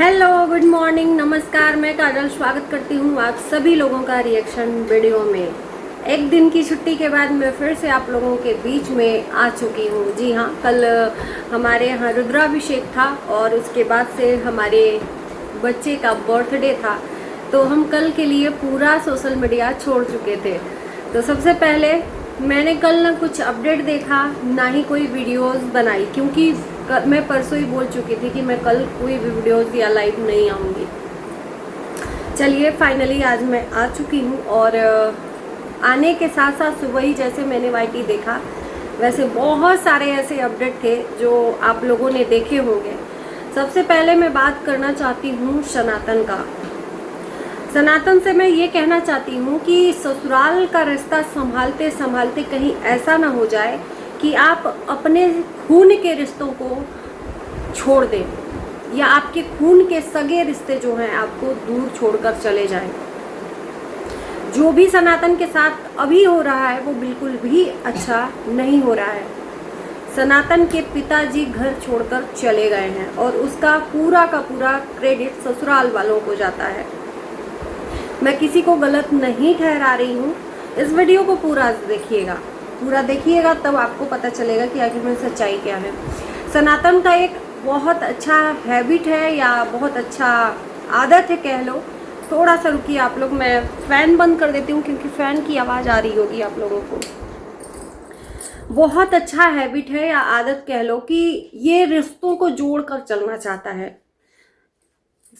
Hello, good morning, नमस्कार। मैं काजल स्वागत करती हूँ आप सभी लोगों का रिएक्शन वीडियो में। एक दिन की छुट्टी के बाद मैं फिर से आप लोगों के बीच में आ चुकी हूँ। जी हाँ, कल हमारे यहाँ रुद्राभिषेक था और उसके बाद से हमारे बच्चे का बर्थडे था, तो हम कल के लिए पूरा सोशल मीडिया छोड़ चुके थे। तो सबसे पहले मैंने कल ना कुछ अपडेट देखा, ना ही कोई वीडियोस बनाई, क्योंकि मैं परसों ही बोल चुकी थी कि मैं कल कोई भी वीडियोस या लाइव नहीं आऊँगी। चलिए, फाइनली आज मैं आ चुकी हूँ और आने के साथ साथ सुबह ही जैसे मैंने वाईटी देखा, वैसे बहुत सारे ऐसे अपडेट थे जो आप लोगों ने देखे होंगे। सबसे पहले मैं बात करना चाहती हूँ सनातन का। सनातन से मैं ये कहना चाहती हूँ कि ससुराल का रिश्ता संभालते संभालते कहीं ऐसा ना हो जाए कि आप अपने खून के रिश्तों को छोड़ दें, या आपके खून के सगे रिश्ते जो हैं आपको दूर छोड़कर चले जाएं। जो भी सनातन के साथ अभी हो रहा है वो बिल्कुल भी अच्छा नहीं हो रहा है। सनातन के पिताजी घर छोड़कर चले गए हैं और उसका पूरा का पूरा क्रेडिट ससुराल वालों को जाता है। मैं किसी को गलत नहीं ठहरा रही हूँ। इस वीडियो को पूरा देखिएगा, तब आपको पता चलेगा कि आखिर में सच्चाई क्या है। सनातन का एक बहुत अच्छा हैबिट है या बहुत अच्छा आदत है कह लो। थोड़ा सा रुकिए आप लोग, मैं फ़ैन बंद कर देती हूँ क्योंकि फ़ैन की आवाज़ आ रही होगी आप लोगों को। बहुत अच्छा हैबिट है या आदत कह लो कि ये रिश्तों को जोड़कर चलना चाहता है।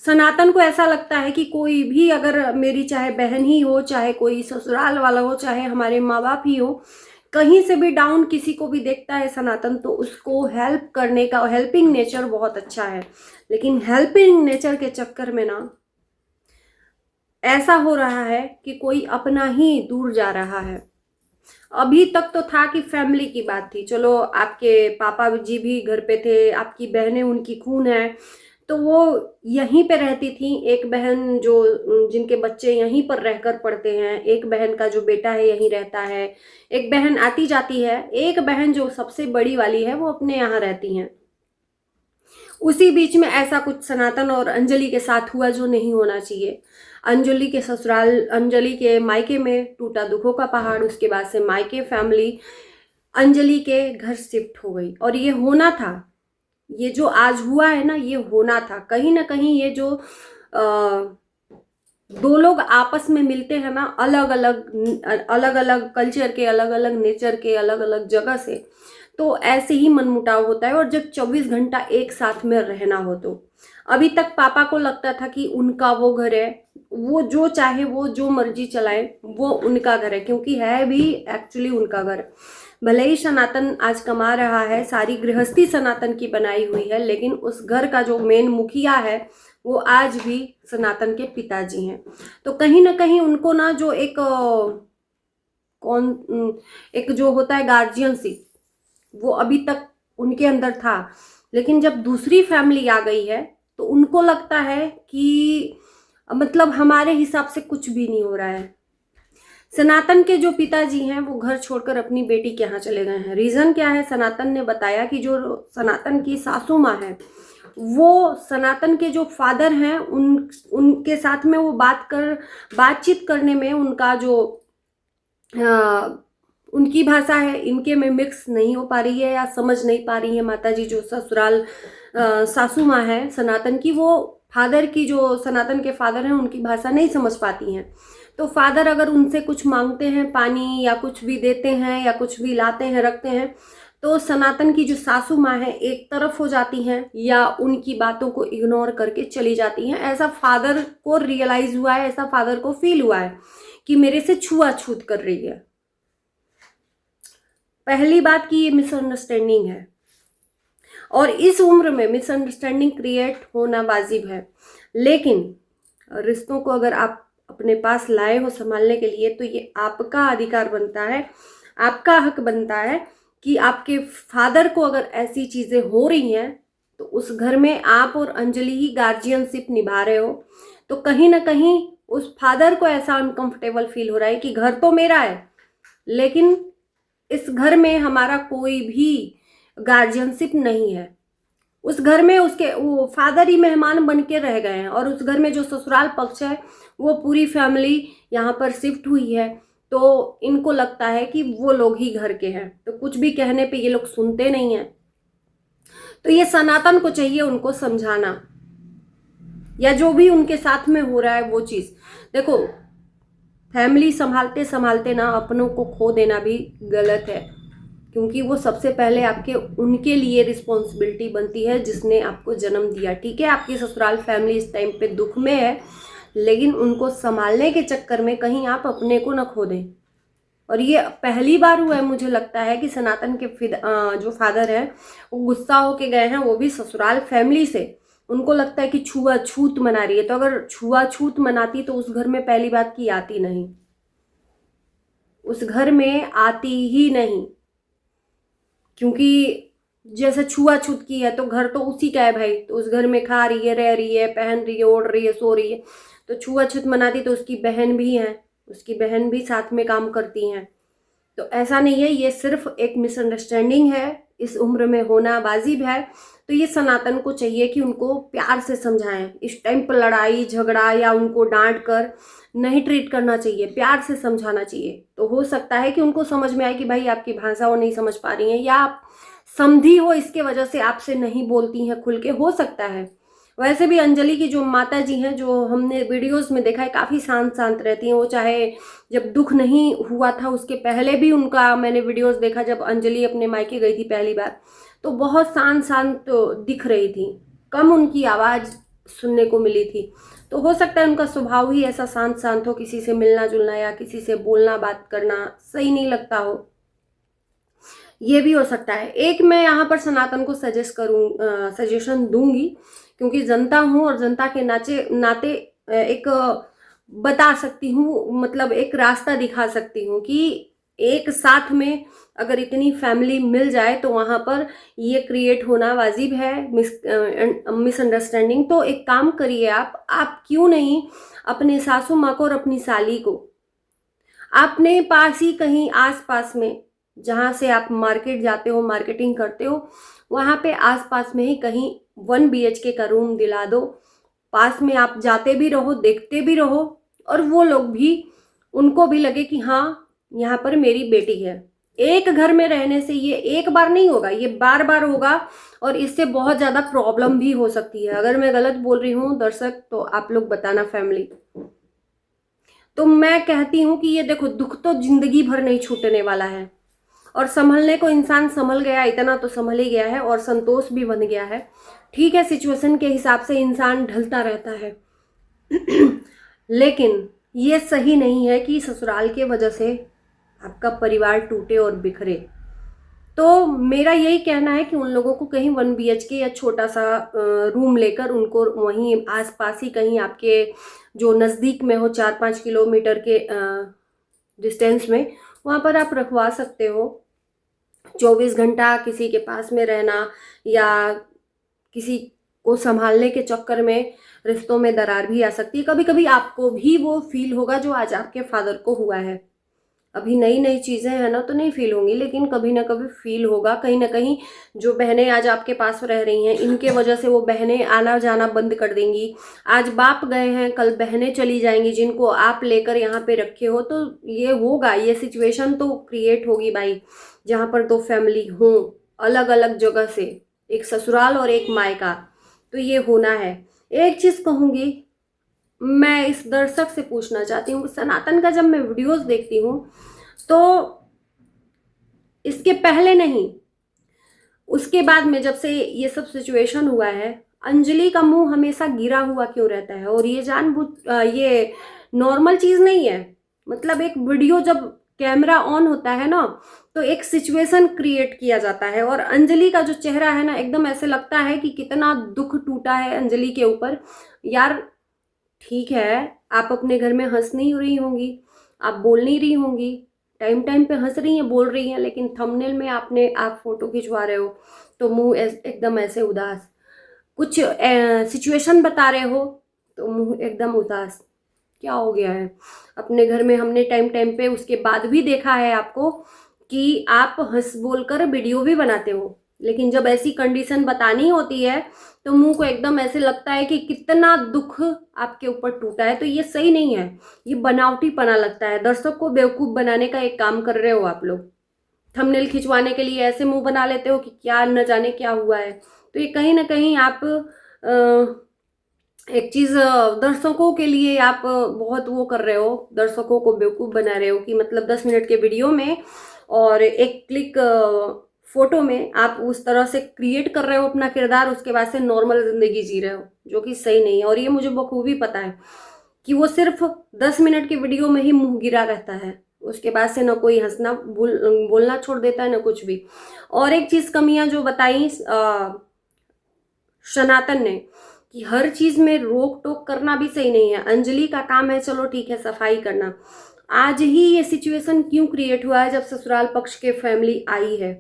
सनातन को ऐसा लगता है कि कोई भी, अगर मेरी चाहे बहन ही हो, चाहे कोई ससुराल वाला हो, चाहे हमारे माँ बाप ही हो, कहीं से भी डाउन किसी को भी देखता है सनातन, तो उसको हेल्प करने का हेल्पिंग नेचर बहुत अच्छा है। लेकिन हेल्पिंग नेचर के चक्कर में ना ऐसा हो रहा है कि कोई अपना ही दूर जा रहा है। अभी तक तो था कि फैमिली की बात थी, चलो आपके पापा जी भी घर पे थे, आपकी बहनें उनकी खून है, तो वो यहीं पे रहती थी। एक बहन जो जिनके बच्चे यहीं पर रहकर पढ़ते हैं, एक बहन का जो बेटा है यहीं रहता है, एक बहन आती जाती है, एक बहन जो सबसे बड़ी वाली है वो अपने यहाँ रहती हैं। उसी बीच में ऐसा कुछ सनातन और अंजलि के साथ हुआ जो नहीं होना चाहिए। अंजलि के मायके में टूटा दुखों का पहाड़, उसके बाद से मायके फैमिली अंजलि के घर शिफ्ट हो गई और ये होना था। ये जो आज हुआ है ना, ये होना था। कहीं ना कहीं ये जो दो लोग आपस में मिलते हैं ना, अलग अलग कल्चर के, अलग अलग नेचर के, अलग अलग जगह से, तो ऐसे ही मनमुटाव होता है। और जब 24 घंटा एक साथ में रहना हो, तो अभी तक पापा को लगता था कि उनका वो घर है, वो जो चाहे, वो जो मर्जी चलाए, वो उनका घर है, क्योंकि है भी एक्चुअली उनका घर। भले ही सनातन आज कमा रहा है, सारी गृहस्थी सनातन की बनाई हुई है, लेकिन उस घर का जो मेन मुखिया है वो आज भी सनातन के पिताजी हैं। तो कहीं ना कहीं उनको ना जो एक जो होता है गार्जियनशिप, वो अभी तक उनके अंदर था। लेकिन जब दूसरी फैमिली आ गई है तो उनको लगता है कि मतलब हमारे हिसाब से कुछ भी नहीं हो रहा है। सनातन के जो पिताजी हैं वो घर छोड़कर अपनी बेटी के यहाँ चले गए हैं। रीजन क्या है? सनातन ने बताया कि जो सनातन की सासू माँ है, वो सनातन के जो फादर हैं उनके साथ में वो बातचीत करने में उनका जो उनकी भाषा है इनके में मिक्स नहीं हो पा रही है, या समझ नहीं पा रही है माता जी जो ससुराल सासू माँ है सनातन की, वो फादर की, जो सनातन के फादर हैं, उनकी भाषा नहीं समझ पाती हैं। तो फादर अगर उनसे कुछ मांगते हैं, पानी या कुछ भी देते हैं या कुछ भी लाते हैं रखते हैं, तो सनातन की जो सासू माँ है एक तरफ हो जाती हैं या उनकी बातों को इग्नोर करके चली जाती हैं। ऐसा फादर को रियलाइज हुआ है, ऐसा फादर को फील हुआ है कि मेरे से छुआछूत कर रही है। पहली बात कि ये मिसअंडरस्टैंडिंग है, और इस उम्र में मिसअंडरस्टैंडिंग क्रिएट होना वाजिब है। लेकिन रिश्तों को अगर आप अपने पास लाए हो संभालने के लिए, तो ये आपका अधिकार बनता है, आपका हक बनता है कि आपके फादर को अगर ऐसी चीजें हो रही हैं तो उस घर में आप और अंजलि ही गार्जियनशिप निभा रहे हो, तो कहीं ना कहीं उस फादर को ऐसा अनकंफर्टेबल फील हो रहा है कि घर तो मेरा है, लेकिन इस घर में हमारा कोई भी गार्जियनशिप नहीं है। उस घर में उसके वो फादर ही मेहमान बन के रह गए हैं, और उस घर में जो ससुराल पक्ष है वो पूरी फैमिली यहाँ पर शिफ्ट हुई है। तो इनको लगता है कि वो लोग ही घर के हैं, तो कुछ भी कहने पे ये लोग सुनते नहीं हैं। तो ये सनातन को चाहिए उनको समझाना, या जो भी उनके साथ में हो रहा है वो चीज। देखो, फैमिली संभालते संभालते ना अपनों को खो देना भी गलत है, क्योंकि वो सबसे पहले आपके उनके लिए रिस्पॉन्सिबिलिटी बनती है जिसने आपको जन्म दिया। ठीक है, आपकी ससुराल फैमिली इस टाइम पे दुख में है, लेकिन उनको संभालने के चक्कर में कहीं आप अपने को न खो दें। और ये पहली बार हुआ है मुझे लगता है कि सनातन के जो फादर हैं वो गुस्सा होके गए हैं, वो भी ससुराल फैमिली से। उनको लगता है कि छुआछूत मना रही है, तो अगर छुआछूत मनाती तो उस घर में पहली बात की आती नहीं, उस घर में आती ही नहीं। क्योंकि जैसे छुआछूत की है तो घर तो उसी का है भाई, तो उस घर में खा रही है, रह रही है, पहन रही है, ओढ़ रही है, सो रही है। तो छुआछूत मनाती तो उसकी बहन भी है, उसकी बहन भी साथ में काम करती हैं। तो ऐसा नहीं है, ये सिर्फ एक मिसअंडरस्टैंडिंग है, इस उम्र में होना वाजिब है। तो ये सनातन को चाहिए कि उनको प्यार से समझाएं। इस टाइम पर लड़ाई झगड़ा या उनको डांट कर नहीं ट्रीट करना चाहिए, प्यार से समझाना चाहिए। तो हो सकता है कि उनको समझ में आए कि भाई आपकी भाषा वो नहीं समझ पा रही हैं, या आप समझी हो इसके वजह से आपसे नहीं बोलती हैं खुल के, हो सकता है। वैसे भी अंजलि की जो माता जी हैं, जो हमने वीडियोस में देखा है, काफ़ी शांत शांत रहती हैं वो। चाहे जब दुख नहीं हुआ था उसके पहले भी उनका मैंने वीडियोस देखा, जब अंजलि अपने मायके गई थी पहली बार, तो बहुत शांत शांत दिख रही थी, कम उनकी आवाज़ सुनने को मिली थी। तो हो सकता है उनका स्वभाव ही ऐसा शांत शांत हो, किसी से मिलना जुलना या किसी से बोलना बात करना सही नहीं लगता हो, ये भी हो सकता है। एक मैं यहाँ पर सनातन को सजेशन दूंगी, क्योंकि जनता हूँ और जनता के नाते एक बता सकती हूँ, मतलब एक रास्ता दिखा सकती हूँ कि एक साथ में अगर इतनी फैमिली मिल जाए तो वहाँ पर ये क्रिएट होना वाजिब है, मिसअंडरस्टैंडिंग। तो एक काम करिए, आप क्यों नहीं अपने सासू माँ को और अपनी साली को अपने पास ही कहीं आस पास में, जहाँ से आप मार्केट जाते हो, मार्केटिंग करते हो, वहाँ पे आस पास में ही कहीं 1 BHK का रूम दिला दो। पास में आप जाते भी रहो, देखते भी रहो, और वो लोग भी, उनको भी लगे कि हाँ यहाँ पर मेरी बेटी है। एक घर में रहने से ये एक बार नहीं होगा, ये बार बार होगा, और इससे बहुत ज़्यादा प्रॉब्लम भी हो सकती है। अगर मैं गलत बोल रही हूँ दर्शक तो आप लोग बताना फैमिली। तो मैं कहती हूँ कि ये देखो, दुख तो जिंदगी भर नहीं छूटने वाला है, और संभलने को इंसान संभल गया, इतना तो संभल ही गया है, और संतोष भी बन गया है। ठीक है, सिचुएशन के हिसाब से इंसान ढलता रहता है लेकिन ये सही नहीं है कि ससुराल के वजह से आपका परिवार टूटे और बिखरे। तो मेरा यही कहना है कि उन लोगों को कहीं 1 BHK या छोटा सा रूम लेकर उनको वहीं आसपास ही कहीं आपके जो नज़दीक में हो, 4-5 किलोमीटर के डिस्टेंस में, वहाँ पर आप रखवा सकते हो। 24 घंटा किसी के पास में रहना या किसी को संभालने के चक्कर में रिश्तों में दरार भी आ सकती है। कभी कभी आपको भी वो फील होगा जो आज आपके फादर को हुआ है। अभी नई नई चीज़ें हैं ना, तो नहीं फील होंगी, लेकिन कभी ना कभी फील होगा। कहीं ना कहीं जो बहनें आज आपके पास रह रही हैं, इनके वजह से वो बहनें आना जाना बंद कर देंगी। आज बाप गए हैं, कल बहनें चली जाएंगी जिनको आप लेकर यहाँ पे रखे हो। तो ये होगा, ये सिचुएशन तो क्रिएट होगी भाई, जहाँ पर 2 फैमिली हों अलग अलग जगह से, एक ससुराल और एक मायका, तो ये होना है। एक चीज़ कहूँगी, मैं इस दर्शक से पूछना चाहती हूँ, सनातन का जब मैं वीडियोस देखती हूँ तो इसके पहले नहीं, उसके बाद में जब से ये सब सिचुएशन हुआ है, अंजलि का मुंह हमेशा गिरा हुआ क्यों रहता है? और ये ये नॉर्मल चीज़ नहीं है। मतलब एक वीडियो जब कैमरा ऑन होता है ना, तो एक सिचुएशन क्रिएट किया जाता है, और अंजलि का जो चेहरा है ना, एकदम ऐसे लगता है कि कितना दुख टूटा है अंजलि के ऊपर। यार ठीक है, आप अपने घर में हंस नहीं रही होंगी, आप बोल नहीं रही होंगी, टाइम टाइम पे हंस रही हैं, बोल रही हैं, लेकिन थंबनेल में आप फोटो खिंचवा रहे हो तो मुंह एकदम ऐसे उदास, कुछ सिचुएशन बता रहे हो तो मुंह एकदम उदास। क्या हो गया है? अपने घर में हमने टाइम टाइम पे उसके बाद भी देखा है आपको कि आप हंस बोल कर वीडियो भी बनाते हो, लेकिन जब ऐसी कंडीशन बतानी होती है तो मुंह को एकदम ऐसे लगता है कि कितना दुख आपके ऊपर टूटा है। तो ये सही नहीं है, ये बनावटीपना लगता है। दर्शक को बेवकूफ़ बनाने का एक काम कर रहे हो आप लोग। थंबनेल खिंचवाने के लिए ऐसे मुंह बना लेते हो कि क्या न जाने क्या हुआ है। तो ये कहीं ना कहीं आप एक चीज़ दर्शकों के लिए आप बहुत वो कर रहे हो, दर्शकों को बेवकूफ़ बना रहे हो कि मतलब 10 मिनट के वीडियो में और एक क्लिक फोटो में आप उस तरह से क्रिएट कर रहे हो अपना किरदार, उसके बाद से नॉर्मल ज़िंदगी जी रहे हो, जो कि सही नहीं है। और ये मुझे बखूबी पता है कि वो सिर्फ 10 मिनट के वीडियो में ही मुंह गिरा रहता है, उसके बाद से ना कोई हंसना बोलना छोड़ देता है ना कुछ भी। और एक चीज़ कमियां जो बताई सनातन ने कि हर चीज़ में रोक टोक करना भी सही नहीं है। अंजलि का काम है, चलो ठीक है, सफाई करना। आज ही ये सिचुएशन क्यों क्रिएट हुआ है जब ससुराल पक्ष के फैमिली आई है।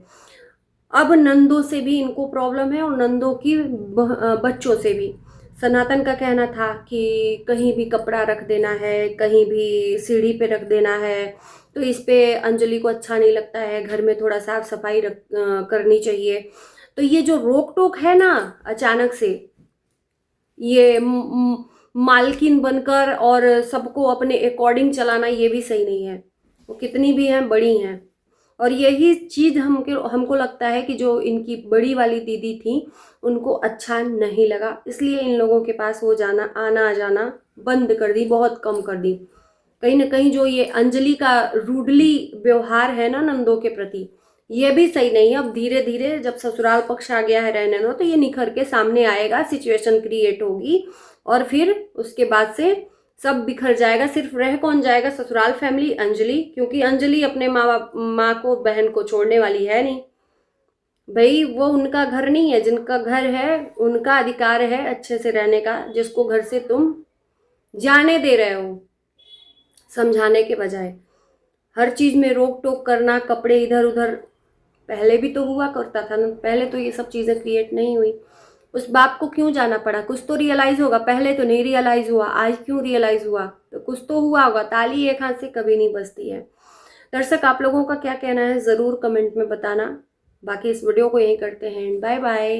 अब नंदों से भी इनको प्रॉब्लम है और नंदों की बच्चों से भी। सनातन का कहना था कि कहीं भी कपड़ा रख देना है, कहीं भी सीढ़ी पे रख देना है, तो इस पे अंजलि को अच्छा नहीं लगता है, घर में थोड़ा साफ सफाई करनी चाहिए। तो ये जो रोक टोक है ना अचानक से, ये मालकिन बनकर और सबको अपने अकॉर्डिंग चलाना, ये भी सही नहीं है। वो कितनी भी हैं, बड़ी हैं। और यही चीज़ हमको लगता है कि जो इनकी बड़ी वाली दीदी थी उनको अच्छा नहीं लगा, इसलिए इन लोगों के पास वो जाना आना जाना बंद कर दी, बहुत कम कर दी। कहीं ना कहीं जो ये अंजलि का रूडली व्यवहार है ना नंदों के प्रति, ये भी सही नहीं है। अब धीरे धीरे जब ससुराल पक्ष आ गया है रहने दो, तो ये निखर के सामने आएगा, सिचुएशन क्रिएट होगी और फिर उसके बाद से सब बिखर जाएगा। सिर्फ रह कौन जाएगा ससुराल फैमिली? अंजलि, क्योंकि अंजलि अपने माँ को बहन को छोड़ने वाली है नहीं भाई। वो उनका घर नहीं है, जिनका घर है उनका अधिकार है अच्छे से रहने का, जिसको घर से तुम जाने दे रहे हो समझाने के बजाय। हर चीज़ में रोक टोक करना, कपड़े इधर उधर, पहले भी तो हुआ करता था ना, पहले तो ये सब चीज़ें क्रिएट नहीं हुई। उस बाप को क्यों जाना पड़ा? कुछ तो रियलाइज होगा, पहले तो नहीं रियलाइज हुआ, आज क्यों रियलाइज हुआ? तो कुछ तो हुआ होगा। ताली एक हाथ से कभी नहीं बजती है। दर्शक, आप लोगों का क्या कहना है ज़रूर कमेंट में बताना। बाकी इस वीडियो को यहीं करते हैं, बाय बाय।